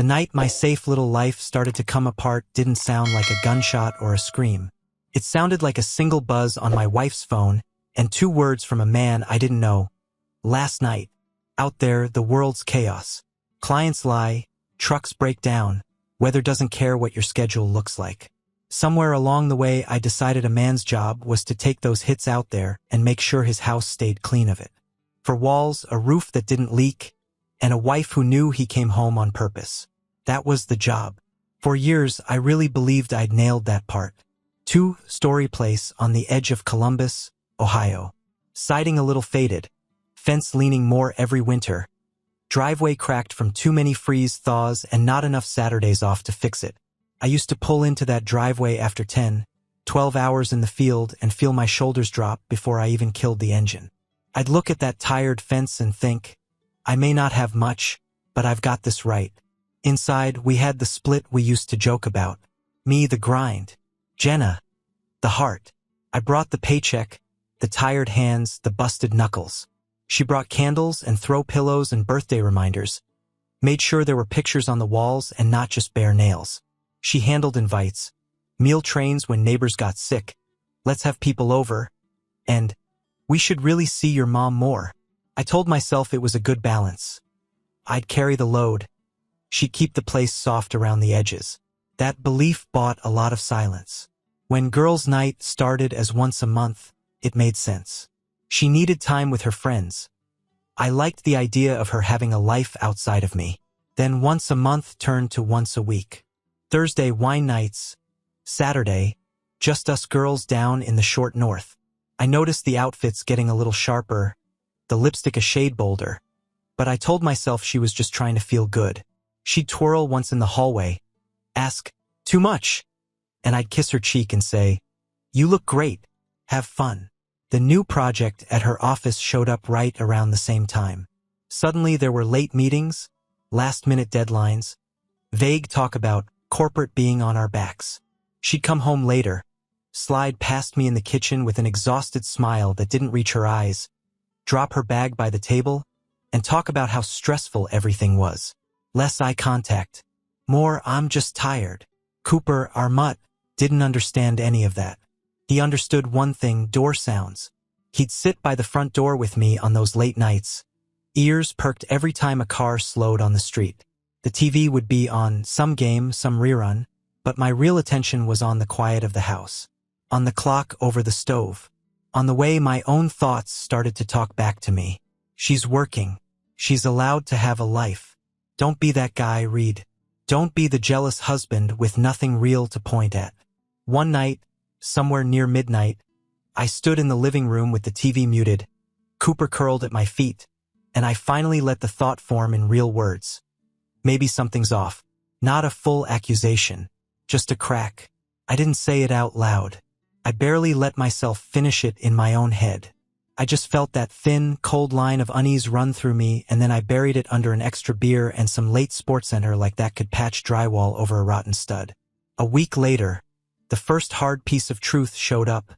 The night my safe little life started to come apart didn't sound like a gunshot or a scream. It sounded like a single buzz on my wife's phone and 2 words from a man I didn't know. Last night. Out there, the world's chaos. Clients lie, trucks break down, weather doesn't care what your schedule looks like. Somewhere along the way, I decided a man's job was to take those hits out there and make sure his house stayed clean of it. For walls, a roof that didn't leak, and a wife who knew he came home on purpose. That was the job. For years, I really believed I'd nailed that part. 2-story place on the edge of Columbus, Ohio. Siding a little faded, fence leaning more every winter. Driveway cracked from too many freeze-thaws and not enough Saturdays off to fix it. I used to pull into that driveway after 10, 12 hours in the field and feel my shoulders drop before I even killed the engine. I'd look at that tired fence and think, I may not have much, but I've got this right. Inside, we had the split we used to joke about. Me, the grind. Jenna, the heart. I brought the paycheck, the tired hands, the busted knuckles. She brought candles and throw pillows and birthday reminders. Made sure there were pictures on the walls and not just bare nails. She handled invites, meal trains when neighbors got sick, let's have people over, and we should really see your mom more. I told myself it was a good balance. I'd carry the load. She'd keep the place soft around the edges. That belief bought a lot of silence. When girls' night started as once a month, it made sense. She needed time with her friends. I liked the idea of her having a life outside of me. Then once a month turned to once a week. Thursday, wine nights. Saturday, just us girls down in the short north. I noticed the outfits getting a little sharper, the lipstick a shade bolder. But I told myself she was just trying to feel good. She'd twirl once in the hallway, ask, "Too much?" And I'd kiss her cheek and say, "You look great. Have fun." The new project at her office showed up right around the same time. Suddenly there were late meetings, last-minute deadlines, vague talk about corporate being on our backs. She'd come home later, slide past me in the kitchen with an exhausted smile that didn't reach her eyes, drop her bag by the table, and talk about how stressful everything was. Less eye contact. More, "I'm just tired." Cooper, our mutt, didn't understand any of that. He understood one thing: door sounds. He'd sit by the front door with me on those late nights. Ears perked every time a car slowed on the street. The TV would be on, some game, some rerun, but my real attention was on the quiet of the house. On the clock over the stove. On the way my own thoughts started to talk back to me. She's working. She's allowed to have a life. Don't be that guy, Reed. Don't be the jealous husband with nothing real to point at. One night, somewhere near midnight, I stood in the living room with the TV muted, Cooper curled at my feet, and I finally let the thought form in real words. Maybe something's off. Not a full accusation, just a crack. I didn't say it out loud. I barely let myself finish it in my own head. I just felt that thin, cold line of unease run through me, and then I buried it under an extra beer and some late SportsCenter like that could patch drywall over a rotten stud. A week later, the first hard piece of truth showed up,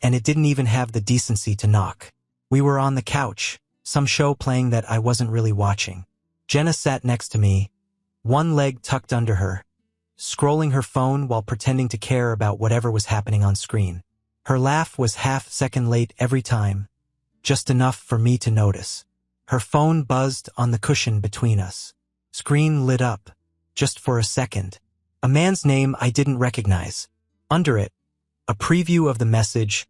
and it didn't even have the decency to knock. We were on the couch, some show playing that I wasn't really watching. Jenna sat next to me, one leg tucked under her, scrolling her phone while pretending to care about whatever was happening on screen. Her laugh was half-second late every time, just enough for me to notice. Her phone buzzed on the cushion between us. Screen lit up, just for a second. A man's name I didn't recognize. Under it, a preview of the message,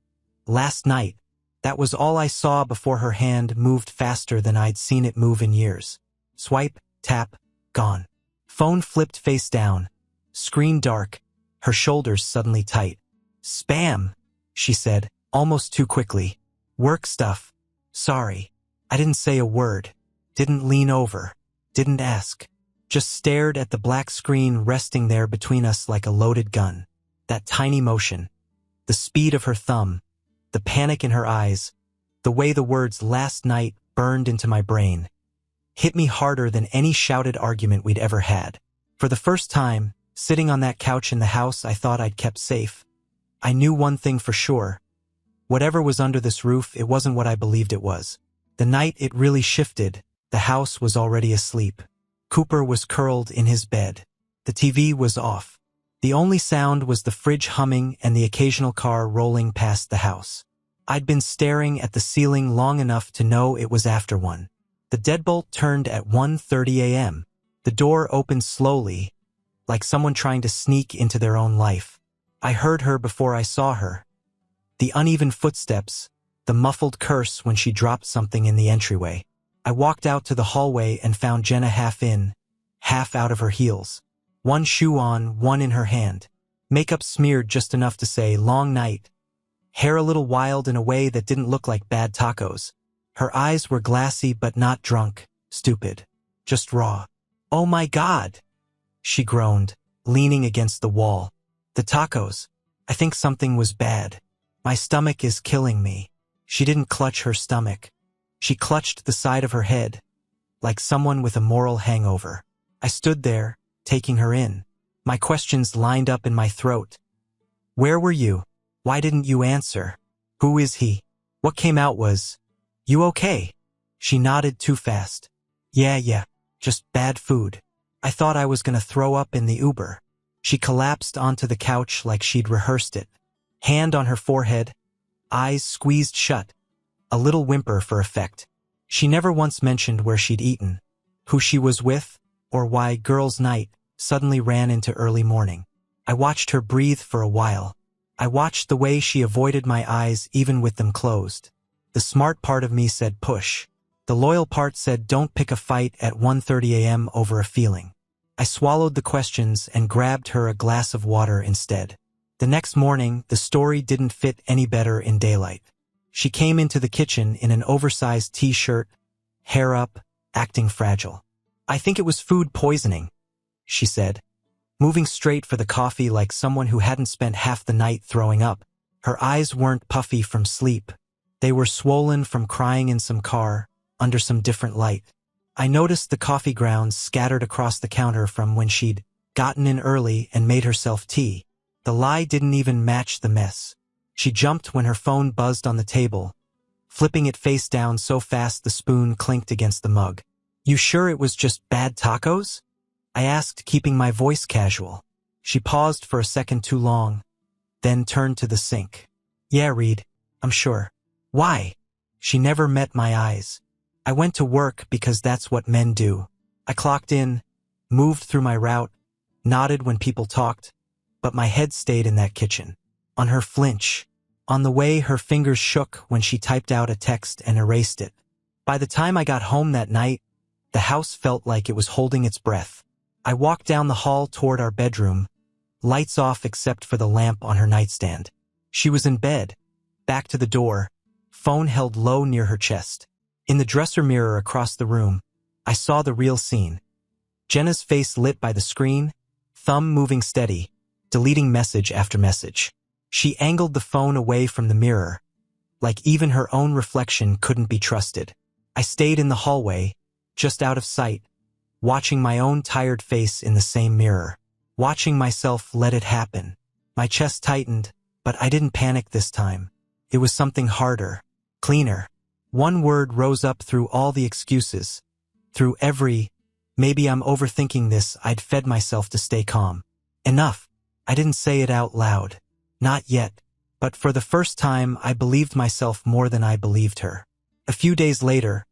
"Last night." That was all I saw before her hand moved faster than I'd seen it move in years. Swipe, tap, gone. Phone flipped face down. Screen dark, her shoulders suddenly tight. "Spam," she said, almost too quickly. "Work stuff. Sorry." I didn't say a word, didn't lean over, didn't ask. Just stared at the black screen resting there between us like a loaded gun. That tiny motion, the speed of her thumb, the panic in her eyes, the way the words "last night" burned into my brain, hit me harder than any shouted argument we'd ever had. For the first time, sitting on that couch in the house I thought I'd kept safe, I knew one thing for sure. Whatever was under this roof, it wasn't what I believed it was. The night it really shifted, the house was already asleep. Cooper was curled in his bed. The TV was off. The only sound was the fridge humming and the occasional car rolling past the house. I'd been staring at the ceiling long enough to know it was after 1. The deadbolt turned at 1:30 a.m. The door opened slowly, like someone trying to sneak into their own life. I heard her before I saw her. The uneven footsteps, the muffled curse when she dropped something in the entryway. I walked out to the hallway and found Jenna half in, half out of her heels. One shoe on, one in her hand. Makeup smeared just enough to say, "Long night." Hair a little wild in a way that didn't look like bad tacos. Her eyes were glassy but not drunk, stupid. Just raw. "Oh my God!" she groaned, leaning against the wall. "The tacos. I think something was bad. My stomach is killing me." She didn't clutch her stomach. She clutched the side of her head, like someone with a moral hangover. I stood there, taking her in. My questions lined up in my throat. "Where were you? Why didn't you answer? Who is he?" What came out was, "You okay?" She nodded too fast. Yeah, just bad food. I thought I was gonna throw up in the Uber." She collapsed onto the couch like she'd rehearsed it. Hand on her forehead, eyes squeezed shut, a little whimper for effect. She never once mentioned where she'd eaten, who she was with, or why girls' night suddenly ran into early morning. I watched her breathe for a while. I watched the way she avoided my eyes even with them closed. The smart part of me said push. The loyal part said don't pick a fight at 1:30 a.m. over a feeling. I swallowed the questions and grabbed her a glass of water instead. The next morning, the story didn't fit any better in daylight. She came into the kitchen in an oversized t-shirt, hair up, acting fragile. "I think it was food poisoning," she said, moving straight for the coffee like someone who hadn't spent half the night throwing up. Her eyes weren't puffy from sleep. They were swollen from crying in some car, under some different light. I noticed the coffee grounds scattered across the counter from when she'd gotten in early and made herself tea. The lie didn't even match the mess. She jumped when her phone buzzed on the table, flipping it face down so fast the spoon clinked against the mug. "You sure it was just bad tacos?" I asked, keeping my voice casual. She paused for a second too long, then turned to the sink. "Yeah, Reed, I'm sure." "Why?" She never met my eyes. "I went to work because that's what men do." I clocked in, moved through my route, nodded when people talked, but my head stayed in that kitchen. On her flinch, on the way her fingers shook when she typed out a text and erased it. By the time I got home that night, the house felt like it was holding its breath. I walked down the hall toward our bedroom, lights off except for the lamp on her nightstand. She was in bed, back to the door, phone held low near her chest. In the dresser mirror across the room, I saw the real scene. Jenna's face lit by the screen, thumb moving steady, deleting message after message. She angled the phone away from the mirror, like even her own reflection couldn't be trusted. I stayed in the hallway, just out of sight, watching my own tired face in the same mirror, watching myself let it happen. My chest tightened, but I didn't panic this time. It was something harder, cleaner. One word rose up through all the excuses, through every, "Maybe I'm overthinking this." I'd fed myself to stay calm. Enough. I didn't say it out loud. Not yet. But for the first time, I believed myself more than I believed her. A few days later,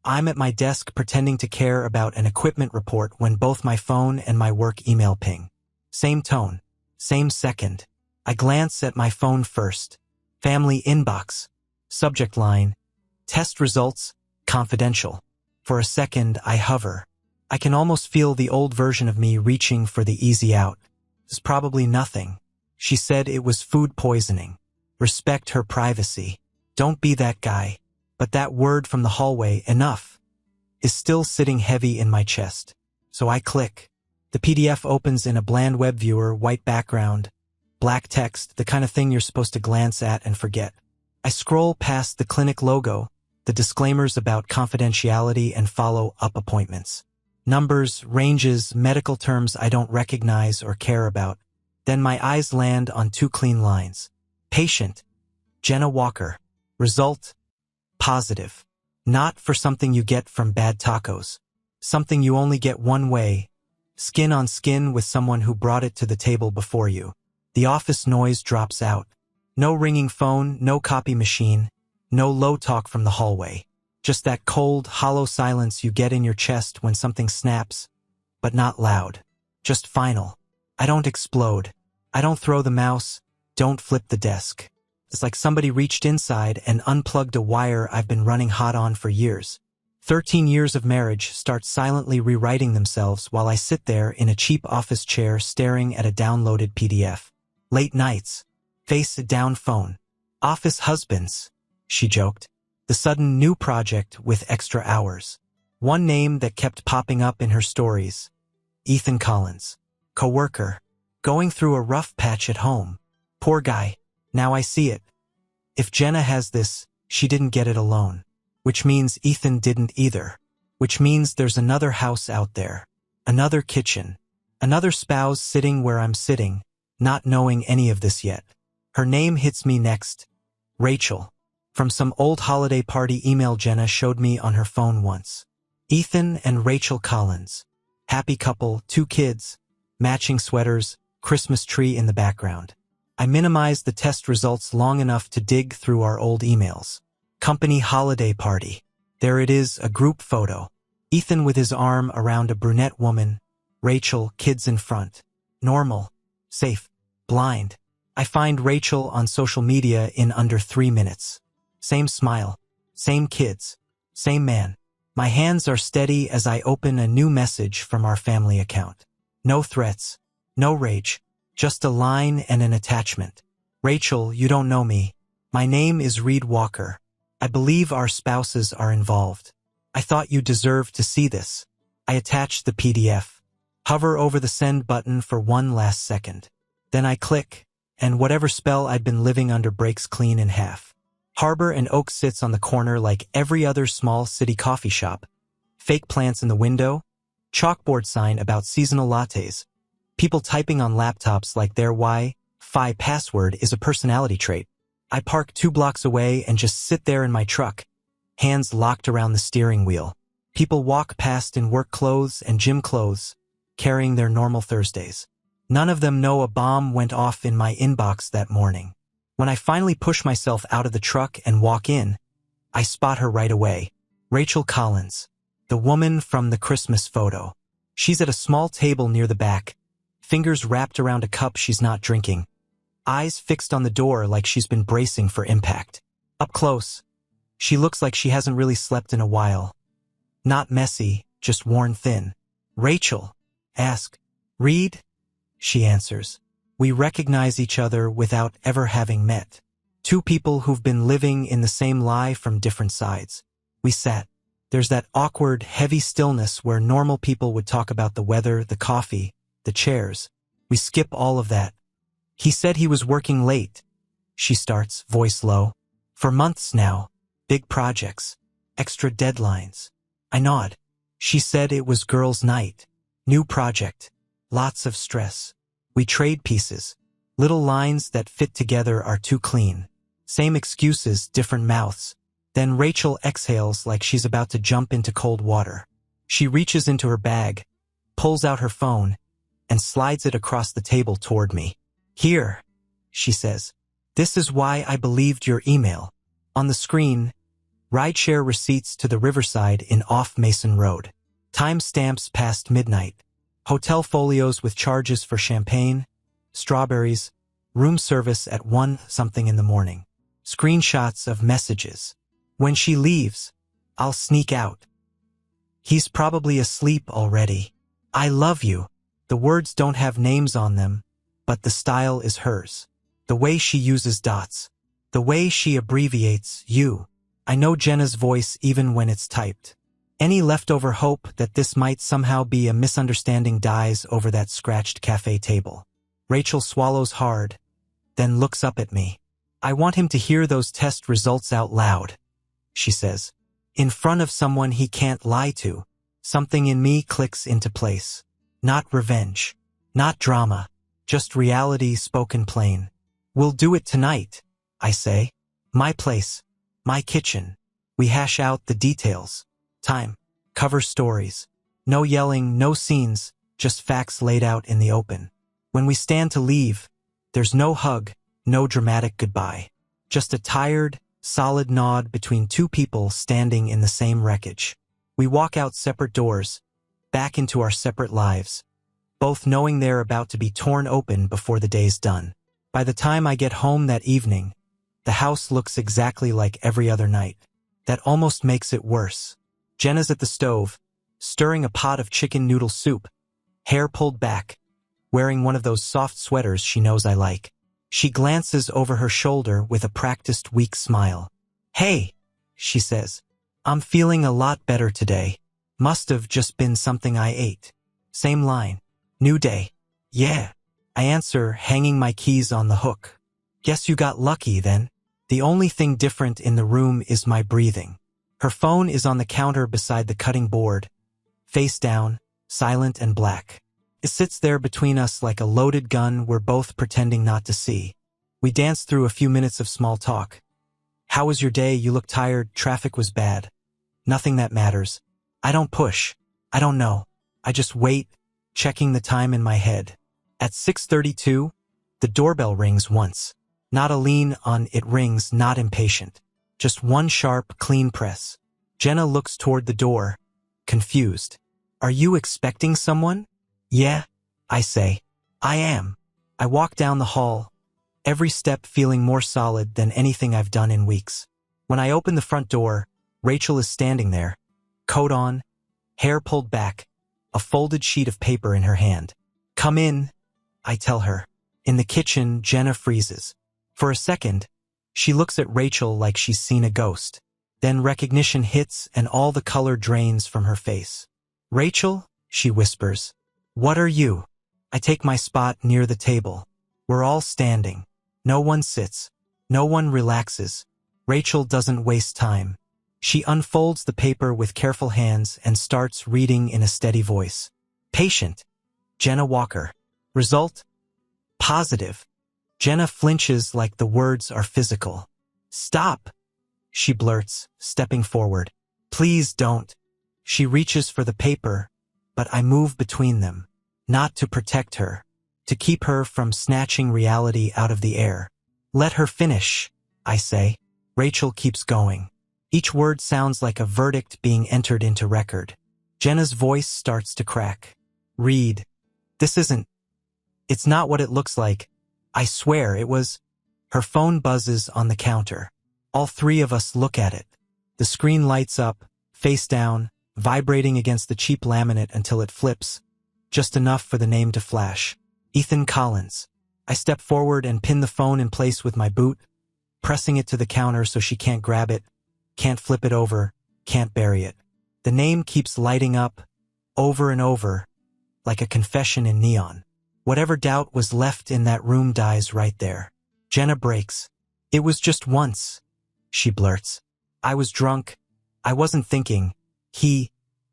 I'm at my desk pretending to care about an equipment report when both my phone and my work email ping. Same tone. Same second. I glance at my phone first. Family inbox. Subject line. Test results. Confidential. For a second, I hover. I can almost feel the old version of me reaching for the easy out. It's probably nothing. She said it was food poisoning. Respect her privacy. Don't be that guy. But that word from the hallway, "enough," is still sitting heavy in my chest. So I click. The PDF opens in a bland web viewer, white background, black text, the kind of thing you're supposed to glance at and forget. I scroll past the clinic logo, the disclaimers about confidentiality and follow-up appointments. Numbers, ranges, medical terms I don't recognize or care about. Then my eyes land on two clean lines. Patient, Jenna Walker. Result, positive. Not for something you get from bad tacos. Something you only get one way, skin on skin with someone who brought it to the table before you. The office noise drops out. No ringing phone, no copy machine, no low talk from the hallway. Just that cold, hollow silence you get in your chest when something snaps, but not loud. Just final. I don't explode. I don't throw the mouse. Don't flip the desk. It's like somebody reached inside and unplugged a wire I've been running hot on for years. 13 years of marriage start silently rewriting themselves while I sit there in a cheap office chair staring at a downloaded PDF. Late nights. Face down phone. Office husbands, she joked. The sudden new project with extra hours. One name that kept popping up in her stories. Ethan Collins. Coworker. Going through a rough patch at home. Poor guy. Now I see it. If Jenna has this, she didn't get it alone. Which means Ethan didn't either. Which means there's another house out there. Another kitchen. Another spouse sitting where I'm sitting, not knowing any of this yet. Her name hits me next. Rachel. From some old holiday party email Jenna showed me on her phone once. Ethan and Rachel Collins. Happy couple, 2 kids, matching sweaters, Christmas tree in the background. I minimized the test results long enough to dig through our old emails. Company holiday party. There it is, a group photo. Ethan with his arm around a brunette woman. Rachel, kids in front. Normal. Safe. Blind. I find Rachel on social media in under 3 minutes. Same smile. Same kids. Same man. My hands are steady as I open a new message from our family account. No threats. No rage. Just a line and an attachment. Rachel, you don't know me. My name is Reed Walker. I believe our spouses are involved. I thought you deserved to see this. I attach the PDF. Hover over the send button for one last second. Then I click, and whatever spell I'd been living under breaks clean in half. Harbor and Oak sits on the corner like every other small city coffee shop. Fake plants in the window. Chalkboard sign about seasonal lattes. People typing on laptops like their Wi-Fi password is a personality trait. I park 2 blocks away and just sit there in my truck, hands locked around the steering wheel. People walk past in work clothes and gym clothes, carrying their normal Thursdays. None of them know a bomb went off in my inbox that morning. When I finally push myself out of the truck and walk in, I spot her right away. Rachel Collins, the woman from the Christmas photo. She's at a small table near the back, fingers wrapped around a cup she's not drinking, eyes fixed on the door like she's been bracing for impact. Up close, she looks like she hasn't really slept in a while. Not messy, just worn thin. Rachel, ask. Reed? She answers. We recognize each other without ever having met. 2 people who've been living in the same lie from different sides. We sat. There's that awkward, heavy stillness where normal people would talk about the weather, the coffee, the chairs. We skip all of that. He said he was working late. She starts, voice low. For months now. Big projects. Extra deadlines. I nod. She said it was girls' night. New project. Lots of stress. We trade pieces. Little lines that fit together are too clean. Same excuses, different mouths. Then Rachel exhales like she's about to jump into cold water. She reaches into her bag, pulls out her phone, and slides it across the table toward me. Here, she says. This is why I believed your email. On the screen, rideshare receipts to the Riverside in off Mason Road. Timestamps past midnight. Hotel folios with charges for champagne, strawberries, room service at 1-something in the morning. Screenshots of messages. When she leaves, I'll sneak out. He's probably asleep already. I love you. The words don't have names on them, but the style is hers. The way she uses dots. The way she abbreviates you. I know Jenna's voice even when it's typed. Any leftover hope that this might somehow be a misunderstanding dies over that scratched cafe table. Rachel swallows hard, then looks up at me. I want him to hear those test results out loud, she says. In front of someone he can't lie to. Something in me clicks into place. Not revenge. Not drama. Just reality spoken plain. We'll do it tonight, I say. My place. My kitchen. We hash out the details. Time. Cover stories. No yelling, no scenes, just facts laid out in the open. When we stand to leave, there's no hug, no dramatic goodbye. Just a tired, solid nod between two people standing in the same wreckage. We walk out separate doors, back into our separate lives, both knowing they're about to be torn open before the day's done. By the time I get home that evening, the house looks exactly like every other night. That almost makes it worse. Jenna's at the stove, stirring a pot of chicken noodle soup, hair pulled back, wearing one of those soft sweaters she knows I like. She glances over her shoulder with a practiced weak smile. "Hey," she says, "I'm feeling a lot better today. Must have just been something I ate." Same line. "New day." "Yeah," I answer, hanging my keys on the hook. "Guess you got lucky then." The only thing different in the room is my breathing. Her phone is on the counter beside the cutting board, face down, silent and black. It sits there between us like a loaded gun we're both pretending not to see. We dance through a few minutes of small talk. "How was your day? You look tired. Traffic was bad." Nothing that matters. I don't push. I don't know. I just wait, checking the time in my head. At 6:32, the doorbell rings once. Not a lean on it rings, not impatient. Just one sharp, clean press. Jenna looks toward the door, confused. "Are you expecting someone?" "Yeah," I say. "I am." I walk down the hall, every step feeling more solid than anything I've done in weeks. When I open the front door, Rachel is standing there, coat on, hair pulled back, a folded sheet of paper in her hand. "Come in," I tell her. In the kitchen, Jenna freezes. For a second, she looks at Rachel like she's seen a ghost. Then recognition hits and all the color drains from her face. "Rachel," she whispers. "What are you?" I take my spot near the table. We're all standing. No one sits. No one relaxes. Rachel doesn't waste time. She unfolds the paper with careful hands and starts reading in a steady voice. "Patient, Jenna Walker. Result? Positive." Jenna flinches like the words are physical. "Stop," she blurts, stepping forward. "Please don't." She reaches for the paper, but I move between them. Not to protect her, to keep her from snatching reality out of the air. "Let her finish," I say. Rachel keeps going. Each word sounds like a verdict being entered into record. Jenna's voice starts to crack. "Read. This isn't. It's not what it looks like. I swear it was." Her phone buzzes on the counter. All three of us look at it. The screen lights up, face down, vibrating against the cheap laminate until it flips, just enough for the name to flash. Ethan Collins. I step forward and pin the phone in place with my boot, pressing it to the counter so she can't grab it, can't flip it over, can't bury it. The name keeps lighting up, over and over, like a confession in neon. Whatever doubt was left in that room dies right there. Jenna breaks. "It was just once," she blurts. "I was drunk. I wasn't thinking. He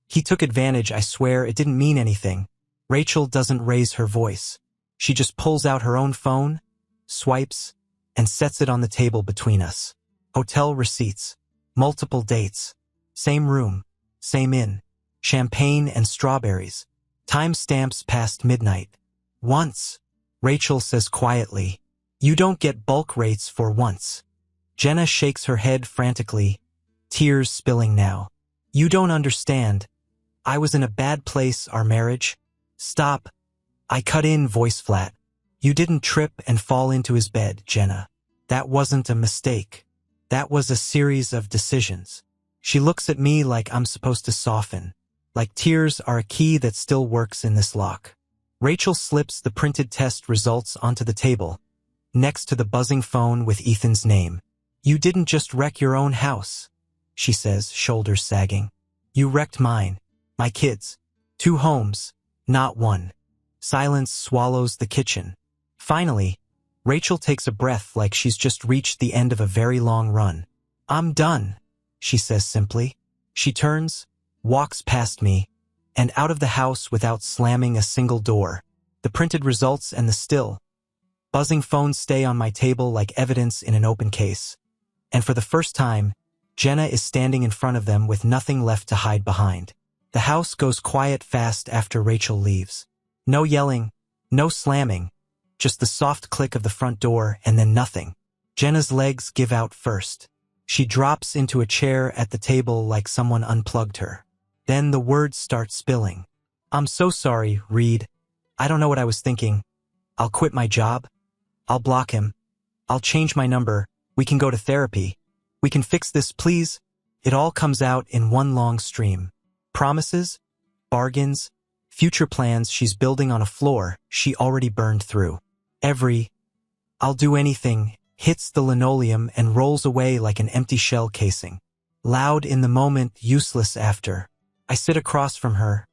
took advantage, I swear. It didn't mean anything." Rachel doesn't raise her voice. She just pulls out her own phone, swipes, and sets it on the table between us. Hotel receipts. Multiple dates. Same room. Same inn. Champagne and strawberries. Time stamps past midnight. "Once," Rachel says quietly. "You don't get bulk rates for once." Jenna shakes her head frantically, tears spilling now. "You don't understand. I was in a bad place, our marriage." "Stop." I cut in, voice flat. "You didn't trip and fall into his bed, Jenna. That wasn't a mistake. That was a series of decisions." She looks at me like I'm supposed to soften, like tears are a key that still works in this lock. Rachel slips the printed test results onto the table, next to the buzzing phone with Ethan's name. "You didn't just wreck your own house," she says, shoulders sagging. "You wrecked mine, my kids. 2 homes, not one." Silence swallows the kitchen. Finally, Rachel takes a breath like she's just reached the end of a very long run. "I'm done," she says simply. She turns, walks past me, and out of the house without slamming a single door. The printed results and the still buzzing phone stay on my table like evidence in an open case. And for the first time, Jenna is standing in front of them with nothing left to hide behind. The house goes quiet fast after Rachel leaves. No yelling, no slamming, just the soft click of the front door and then nothing. Jenna's legs give out first. She drops into a chair at the table like someone unplugged her. Then the words start spilling. "I'm so sorry, Reed. I don't know what I was thinking. I'll quit my job. I'll block him. I'll change my number. We can go to therapy. We can fix this, please." It all comes out in one long stream. Promises, bargains, future plans she's building on a floor she already burned through. Every "I'll do anything" hits the linoleum and rolls away like an empty shell casing. Loud in the moment, useless after. I sit across from her,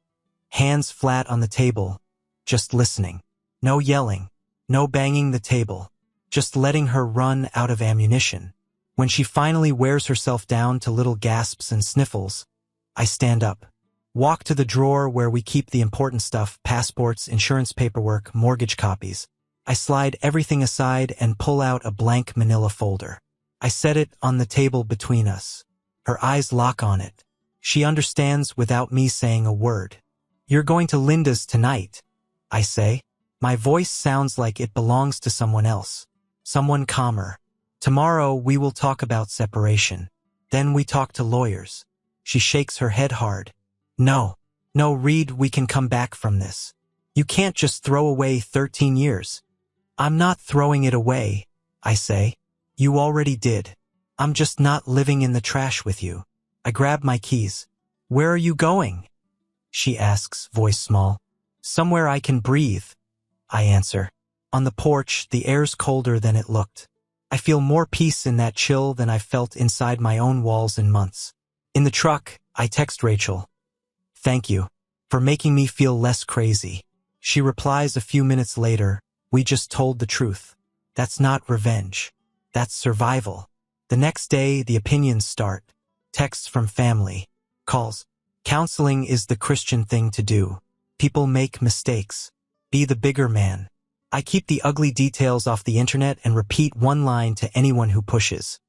hands flat on the table, just listening. No yelling, no banging the table, just letting her run out of ammunition. When she finally wears herself down to little gasps and sniffles, I stand up, walk to the drawer where we keep the important stuff, passports, insurance paperwork, mortgage copies. I slide everything aside and pull out a blank manila folder. I set it on the table between us. Her eyes lock on it. She understands without me saying a word. "You're going to Linda's tonight," I say. My voice sounds like it belongs to someone else, someone calmer. "Tomorrow we will talk about separation. Then we talk to lawyers." She shakes her head hard. No, Reed, we can come back from this. You can't just throw away 13 years. "I'm not throwing it away," I say. "You already did. I'm just not living in the trash with you." I grab my keys. "Where are you going?" she asks, voice small. "Somewhere I can breathe," I answer. On the porch, the air's colder than it looked. I feel more peace in that chill than I've felt inside my own walls in months. In the truck, I text Rachel. "Thank you for making me feel less crazy." She replies a few minutes later, "We just told the truth. That's not revenge. That's survival." The next day, the opinions start. Texts from family. Calls. Counseling is the Christian thing to do. People make mistakes. Be the bigger man. I keep the ugly details off the internet and repeat one line to anyone who pushes.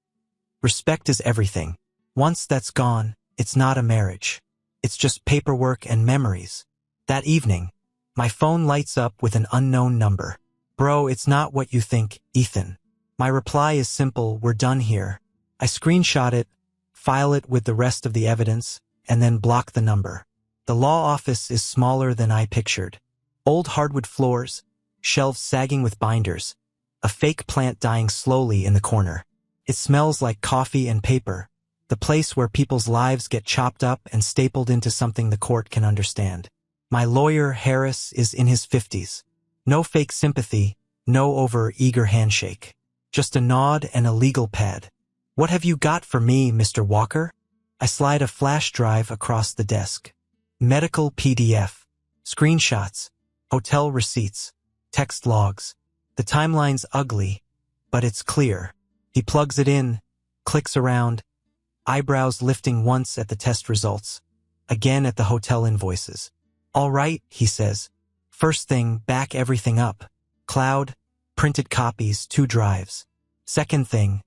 Respect is everything. Once that's gone, it's not a marriage. It's just paperwork and memories. That evening, my phone lights up with an unknown number. "Bro, it's not what you think, Ethan." My reply is simple: "We're done here." I screenshot it, file it with the rest of the evidence, and then block the number. The law office is smaller than I pictured. Old hardwood floors, shelves sagging with binders, a fake plant dying slowly in the corner. It smells like coffee and paper, the place where people's lives get chopped up and stapled into something the court can understand. My lawyer, Harris, is in his 50s. No fake sympathy, no over-eager handshake. Just a nod and a legal pad. "What have you got for me, Mr. Walker?" I slide a flash drive across the desk. Medical PDF. Screenshots. Hotel receipts. Text logs. The timeline's ugly, but it's clear. He plugs it in, clicks around, eyebrows lifting once at the test results, again at the hotel invoices. "All right," he says. "First thing, back everything up. Cloud, printed copies, 2 drives. Second thing,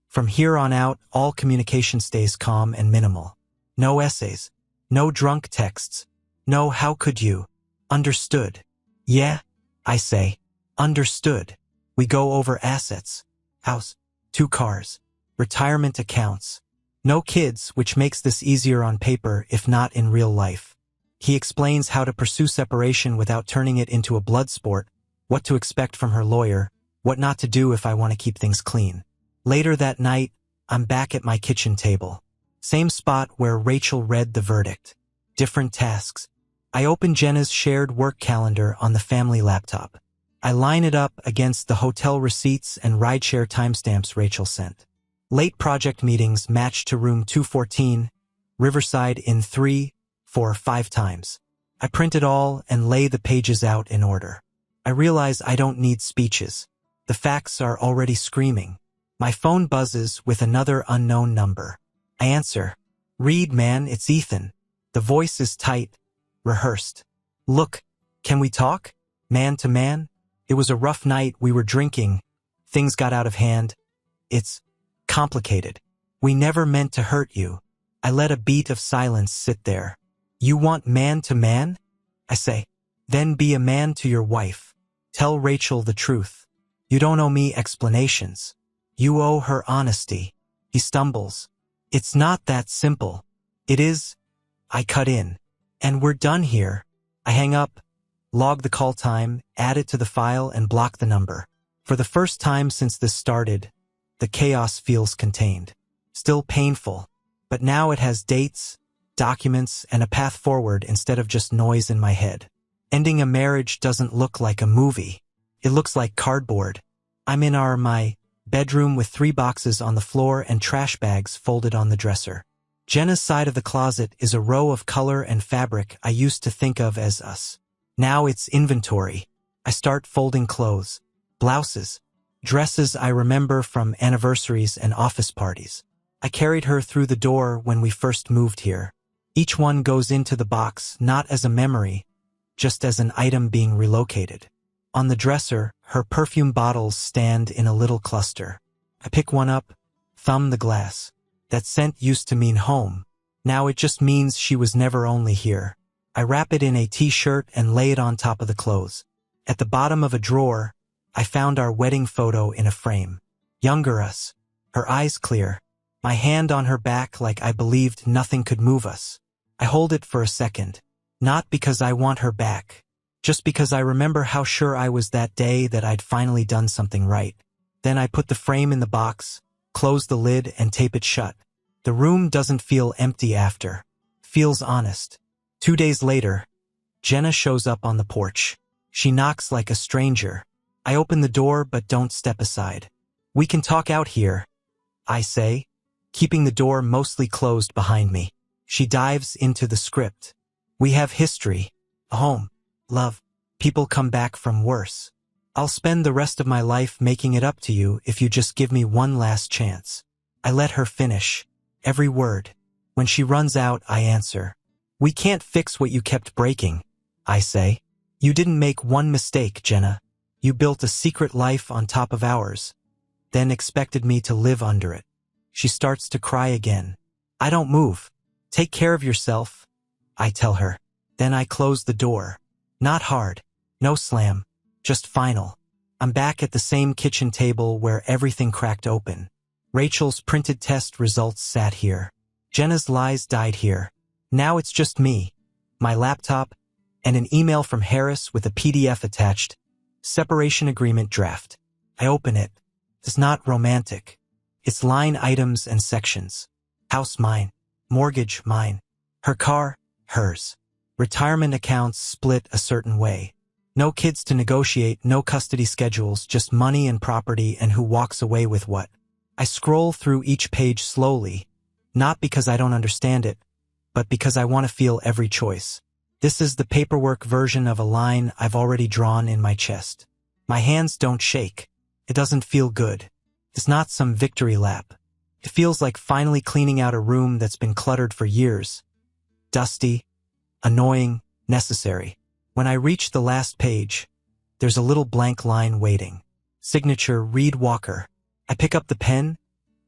from here on out, all communication stays calm and minimal. No essays, no drunk texts, no 'how could you?' Understood." "Yeah," I say. "Understood." We go over assets. House, 2 cars, retirement accounts. No kids, which makes this easier on paper if not in real life. He explains how to pursue separation without turning it into a blood sport, what to expect from her lawyer, what not to do if I want to keep things clean. Later that night, I'm back at my kitchen table. Same spot where Rachel read the verdict. Different tasks. I open Jenna's shared work calendar on the family laptop. I line it up against the hotel receipts and rideshare timestamps Rachel sent. Late project meetings match to room 214, Riverside in 3, 4, 5 times. I print it all and lay the pages out in order. I realize I don't need speeches. The facts are already screaming. My phone buzzes with another unknown number. I answer. "Reed, man, it's Ethan." The voice is tight, rehearsed. "Look, can we talk? Man to man? It was a rough night, we were drinking. Things got out of hand. It's complicated. We never meant to hurt you." I let a beat of silence sit there. You want man to man? I say. Then be a man to your wife. Tell Rachel the truth. You don't owe me explanations. You owe her honesty. He stumbles. It's not that simple. It is. I cut in. And we're done here. I hang up, log the call time, add it to the file, and block the number. For the first time since this started, the chaos feels contained. Still painful, but now it has dates, documents, and a path forward instead of just noise in my head. Ending a marriage doesn't look like a movie. It looks like cardboard. I'm in my bedroom with 3 boxes on the floor and trash bags folded on the dresser. Jenna's side of the closet is a row of color and fabric I used to think of as us. Now it's inventory. I start folding clothes, blouses, dresses I remember from anniversaries and office parties. I carried her through the door when we first moved here. Each one goes into the box not as a memory, just as an item being relocated. On the dresser, her perfume bottles stand in a little cluster. I pick one up, thumb the glass. That scent used to mean home. Now it just means she was never only here. I wrap it in a t-shirt and lay it on top of the clothes. At the bottom of a drawer, I found our wedding photo in a frame. Younger us. Her eyes clear. My hand on her back like I believed nothing could move us. I hold it for a second. Not because I want her back. Just because I remember how sure I was that day that I'd finally done something right. Then I put the frame in the box, close the lid, and tape it shut. The room doesn't feel empty after. Feels honest. 2 days later, Jenna shows up on the porch. She knocks like a stranger. I open the door but don't step aside. We can talk out here, I say, keeping the door mostly closed behind me. She dives into the script. We have history, a home, love. People come back from worse. I'll spend the rest of my life making it up to you if you just give me one last chance. I let her finish. Every word. When she runs out, I answer. We can't fix what you kept breaking, I say. You didn't make one mistake, Jenna. You built a secret life on top of ours, then expected me to live under it. She starts to cry again. I don't move. Take care of yourself, I tell her. Then I close the door. Not hard. No slam. Just final. I'm back at the same kitchen table where everything cracked open. Rachel's printed test results sat here. Jenna's lies died here. Now it's just me, my laptop, and an email from Harris with a PDF attached. Separation agreement draft. I open it. It's not romantic. It's line items and sections. House mine. Mortgage mine. Her car, hers. Retirement accounts split a certain way. No kids to negotiate, no custody schedules, just money and property and who walks away with what. I scroll through each page slowly, not because I don't understand it, but because I want to feel every choice. This is the paperwork version of a line I've already drawn in my chest. My hands don't shake. It doesn't feel good. It's not some victory lap. It feels like finally cleaning out a room that's been cluttered for years. Dusty, annoying, necessary. When I reach the last page, there's a little blank line waiting. Signature Reed Walker. I pick up the pen,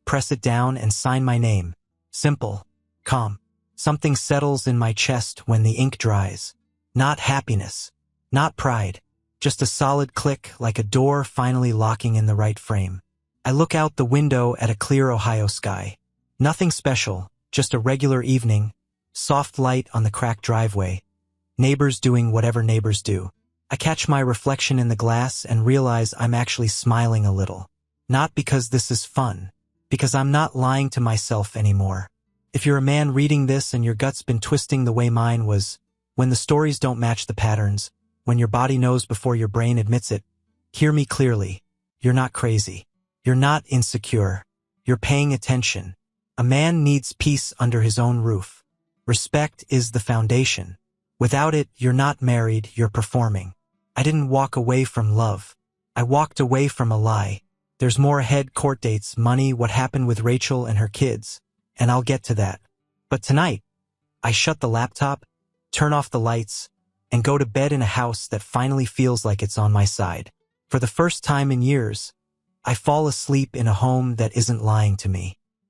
press it down, and sign my name. Simple, calm. Something settles in my chest when the ink dries. Not happiness, not pride, just a solid click like a door finally locking in the right frame. I look out the window at a clear Ohio sky. Nothing special, just a regular evening, soft light on the cracked driveway, neighbors doing whatever neighbors do. I catch my reflection in the glass and realize I'm actually smiling a little. Not because this is fun, because I'm not lying to myself anymore. If you're a man reading this and your gut's been twisting the way mine was, when the stories don't match the patterns, when your body knows before your brain admits it, hear me clearly. You're not crazy. You're not insecure. You're paying attention. A man needs peace under his own roof. Respect is the foundation. Without it, you're not married, you're performing. I didn't walk away from love. I walked away from a lie. There's more ahead: court dates, money, what happened with Rachel and her kids. And I'll get to that. But tonight, I shut the laptop, turn off the lights, and go to bed in a house that finally feels like it's on my side. For the first time in years, I fall asleep in a home that isn't lying to me.